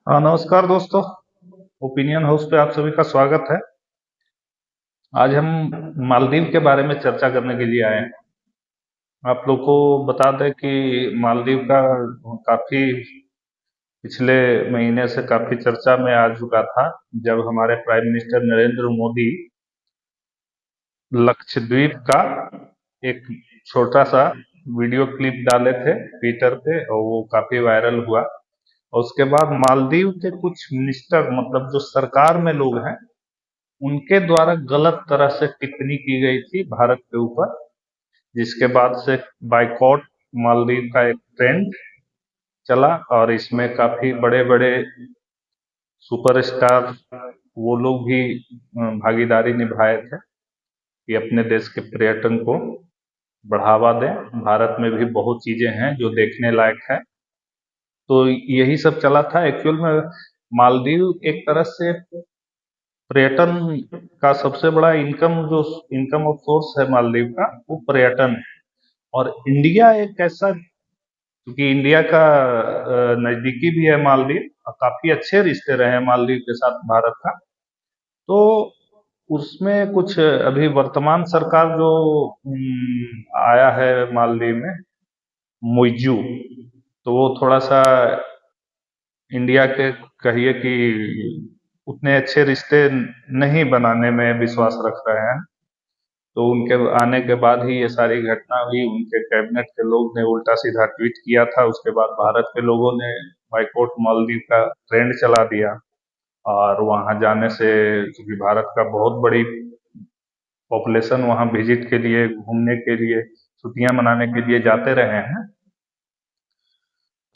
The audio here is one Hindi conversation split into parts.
नमस्कार दोस्तों। ओपिनियन हाउस पे आप सभी का स्वागत है। आज हम मालदीव के बारे में चर्चा करने के लिए आए हैं। आप लोग को बता दें कि मालदीव का काफी पिछले महीने से काफी चर्चा में आ चुका था, जब हमारे प्राइम मिनिस्टर नरेंद्र मोदी लक्षद्वीप का एक छोटा सा वीडियो क्लिप डाले थे ट्विटर पे, और वो काफी वायरल हुआ। और उसके बाद मालदीव के कुछ मिनिस्टर, मतलब जो सरकार में लोग हैं, उनके द्वारा गलत तरह से टिप्पणी की गई थी भारत के ऊपर, जिसके बाद से बाइकॉट मालदीव का एक ट्रेंड चला। और इसमें काफी बड़े बड़े सुपरस्टार वो लोग भी भागीदारी निभाए थे कि अपने देश के पर्यटन को बढ़ावा दें। भारत में भी बहुत चीजें हैं जो देखने लायक है। तो यही सब चला था। एक्चुअल में मालदीव एक तरह से पर्यटन का सबसे बड़ा इनकम ऑफ सोर्स है मालदीव का, वो पर्यटन है। और इंडिया एक ऐसा, क्योंकि इंडिया का नजदीकी भी है मालदीव, और काफी अच्छे रिश्ते रहे हैं मालदीव के साथ भारत का। तो उसमें कुछ अभी वर्तमान सरकार जो आया है मालदीव में, मोइजू, तो वो थोड़ा सा इंडिया के, कहिए कि उतने अच्छे रिश्ते नहीं बनाने में विश्वास रख रहे हैं। तो उनके आने के बाद ही ये सारी घटना हुई। उनके कैबिनेट के लोग ने उल्टा सीधा ट्वीट किया था। उसके बाद भारत के लोगों ने बाइकॉट मालदीव का ट्रेंड चला दिया। और वहां जाने से, क्योंकि भारत का बहुत बड़ी पॉपुलेशन वहां विजिट के लिए, घूमने के लिए, छुट्टियां मनाने के लिए जाते रहे हैं,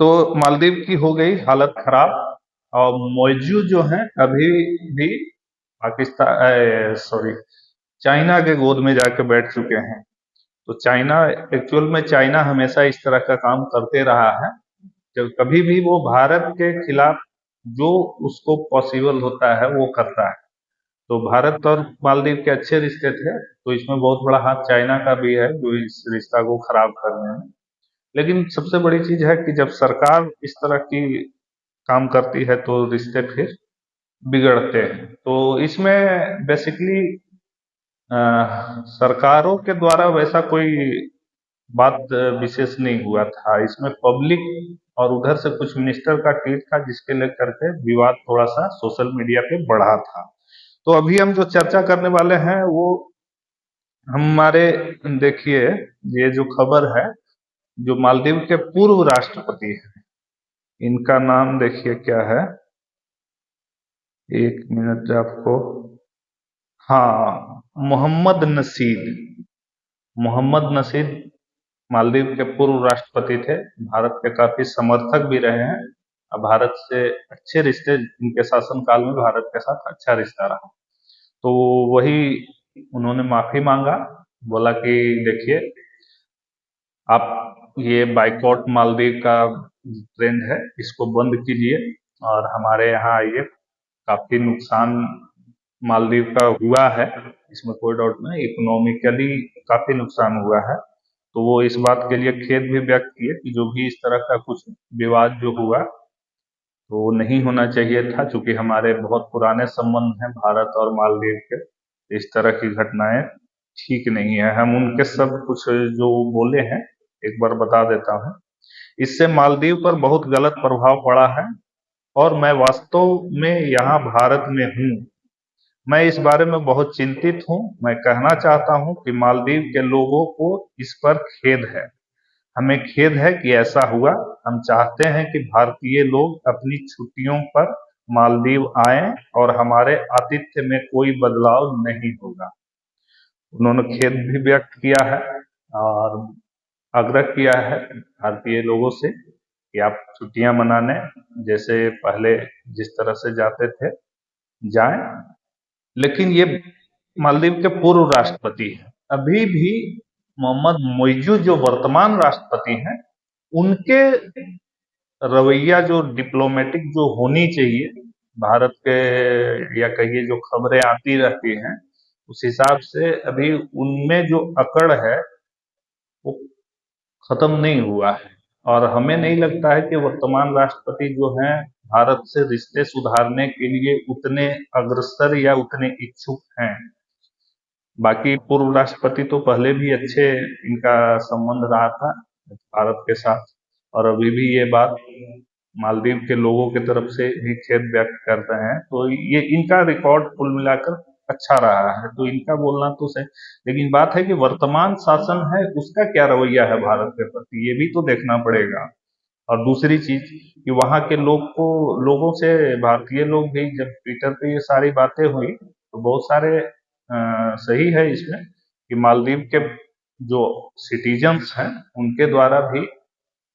तो मालदीव की हो गई हालत खराब। और मौजूद जो है अभी भी पाकिस्तान, सॉरी, चाइना के गोद में जाके बैठ चुके हैं। तो चाइना, एक्चुअल में चाइना हमेशा इस तरह का काम करते रहा है। जब कभी भी वो भारत के खिलाफ जो उसको पॉसिबल होता है वो करता है। तो भारत और मालदीव के अच्छे रिश्ते थे, तो इसमें बहुत बड़ा हाथ चाइना का भी है जो इस रिश्ता को खराब करने में। लेकिन सबसे बड़ी चीज है कि जब सरकार इस तरह की काम करती है तो रिश्ते फिर बिगड़ते हैं। तो इसमें बेसिकली सरकारों के द्वारा वैसा कोई बात विशेष नहीं हुआ था। इसमें पब्लिक और उधर से कुछ मिनिस्टर का ट्वीट था, जिसके लेकर के विवाद थोड़ा सा सोशल मीडिया पे बढ़ा था। तो अभी हम जो चर्चा करने वाले हैं वो हमारे, देखिए, ये जो खबर है, जो मालदीव के पूर्व राष्ट्रपति हैं, इनका नाम देखिए क्या है। एक मिनट आपको, हाँ, मोहम्मद नशीद मालदीव के पूर्व राष्ट्रपति थे। भारत के काफी समर्थक भी रहे हैं। और भारत से अच्छे रिश्ते, इनके शासनकाल में भारत के साथ अच्छा रिश्ता रहा। तो वही उन्होंने माफी मांगा, बोला कि देखिए, आप ये बाइकॉट मालदीव का ट्रेंड है, इसको बंद कीजिए और हमारे यहाँ आइए। काफी नुकसान मालदीव का हुआ है, इसमें कोई डाउट नहीं। इकोनॉमिकली काफी नुकसान हुआ है। तो वो इस बात के लिए खेद भी व्यक्त किए कि जो भी इस तरह का कुछ विवाद जो हुआ, तो वो नहीं होना चाहिए था, क्योंकि हमारे बहुत पुराने संबंध हैं भारत और मालदीव के। इस तरह की घटनाएं ठीक नहीं है। हम उनके सब कुछ जो बोले हैं एक बार बता देता हूँ। इससे मालदीव पर बहुत गलत प्रभाव पड़ा है, और मैं वास्तव में यहाँ भारत में हूँ। मैं इस बारे में बहुत चिंतित हूँ। मैं कहना चाहता हूँ कि मालदीव के लोगों को इस पर खेद है। हमें खेद है कि ऐसा हुआ। हम चाहते हैं कि भारतीय लोग अपनी छुट्टियों पर मालदीव आएं, और हमारे आतिथ्य में कोई बदलाव नहीं होगा। उन्होंने खेद भी व्यक्त किया है और आग्रह किया है भारतीय लोगों से कि आप छुट्टियां मनाने जैसे पहले जिस तरह से जाते थे, जाएं। लेकिन ये मालदीव के पूर्व राष्ट्रपति हैं। अभी भी मोहम्मद मोइजू जो वर्तमान राष्ट्रपति हैं, उनके रवैया जो डिप्लोमेटिक जो होनी चाहिए भारत के, या कहिए जो खबरें आती रहती हैं, उस हिसाब से अभी उनमें जो अकड़ है वो खत्म नहीं हुआ है। और हमें नहीं लगता है कि वर्तमान राष्ट्रपति जो हैं भारत से रिश्ते सुधारने के लिए उतने अग्रसर या उतने इच्छुक हैं। बाकी पूर्व राष्ट्रपति तो पहले भी अच्छे इनका संबंध रहा था भारत के साथ, और अभी भी ये बात मालदीव के लोगों की तरफ से ही खेद व्यक्त कर रहे हैं। तो ये इनका रिकॉर्ड कुल मिलाकर अच्छा रहा है, तो इनका बोलना तो सही। लेकिन बात है कि वर्तमान शासन है उसका क्या रवैया है भारत के प्रति, ये भी तो देखना पड़ेगा। और दूसरी चीज कि वहाँ के लोगों से भारतीय लोग भी जब ट्विटर पे ये सारी बातें हुई तो बहुत सारे सही है इसमें कि मालदीव के जो सिटीजन्स हैं उनके द्वारा भी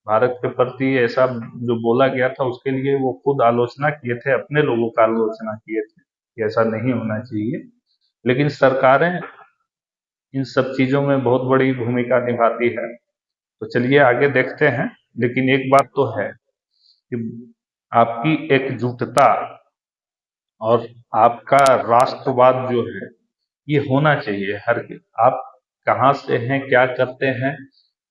भारत के प्रति ऐसा जो बोला गया था उसके लिए वो खुद आलोचना किए थे, अपने लोगों का आलोचना किए थे कि ऐसा नहीं होना चाहिए। लेकिन सरकारें इन सब चीजों में बहुत बड़ी भूमिका निभाती है। तो चलिए आगे देखते हैं। लेकिन एक बात तो है कि आपकी एकजुटता और आपका राष्ट्रवाद जो है ये होना चाहिए। हर आप कहाँ से हैं, क्या करते हैं,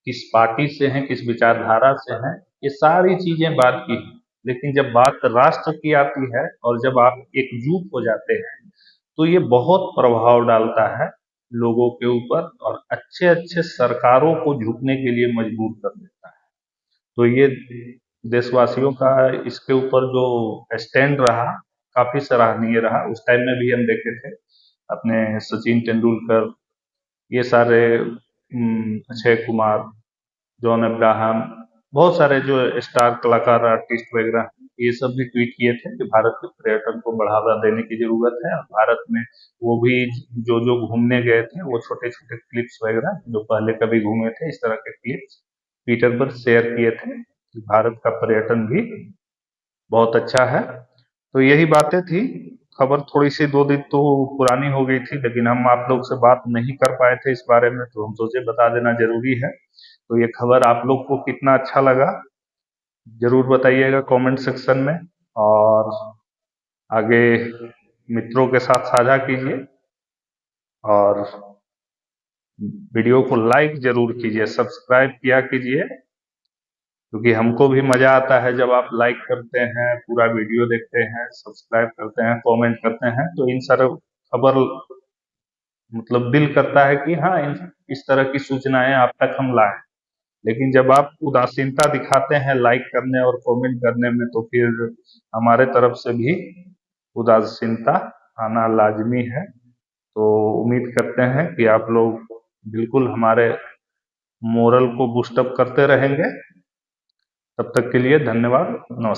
किस पार्टी से हैं, किस विचारधारा से हैं, ये सारी चीजें बात की हैं। लेकिन जब बात राष्ट्र की आती है और जब आप एकजुट हो जाते हैं तो ये बहुत प्रभाव डालता है लोगों के ऊपर और अच्छे अच्छे सरकारों को झुकने के लिए मजबूर कर देता है। तो ये देशवासियों का इसके ऊपर जो स्टैंड रहा काफी सराहनीय रहा। उस टाइम में भी हम देखे थे अपने सचिन तेंदुलकर, ये सारे अक्षय कुमार, जॉन अब्राहम, बहुत सारे जो स्टार कलाकार आर्टिस्ट वगैरह ये सब भी ट्वीट किए थे कि भारत के पर्यटन को बढ़ावा देने की जरूरत है। और भारत में वो भी जो जो घूमने गए थे वो छोटे छोटे क्लिप्स वगैरह जो पहले कभी घूमे थे इस तरह के क्लिप्स ट्विटर पर शेयर किए थे कि भारत का पर्यटन भी बहुत अच्छा है। तो यही बातें थी। खबर थोड़ी सी 2 दिन तो पुरानी हो गई थी, लेकिन हम आप लोग से बात नहीं कर पाए थे इस बारे में, तो हम सोचे बता देना जरूरी है। तो ये खबर आप लोग को कितना अच्छा लगा जरूर बताइएगा कमेंट सेक्शन में, और आगे मित्रों के साथ साझा कीजिए और वीडियो को लाइक जरूर कीजिए, सब्सक्राइब किया कीजिए, क्योंकि हमको भी मजा आता है जब आप लाइक करते हैं, पूरा वीडियो देखते हैं, सब्सक्राइब करते हैं, कमेंट करते हैं। तो इन सारे खबर मतलब दिल करता है कि हाँ इस तरह की सूचनाएं आप तक हम लाएं। लेकिन जब आप उदासीनता दिखाते हैं लाइक करने और कमेंट करने में तो फिर हमारे तरफ से भी उदासीनता आना लाजमी है। तो उम्मीद करते हैं कि आप लोग बिल्कुल हमारे मोरल को बूस्टअप करते रहेंगे। तब तक के लिए धन्यवाद, नमस्कार।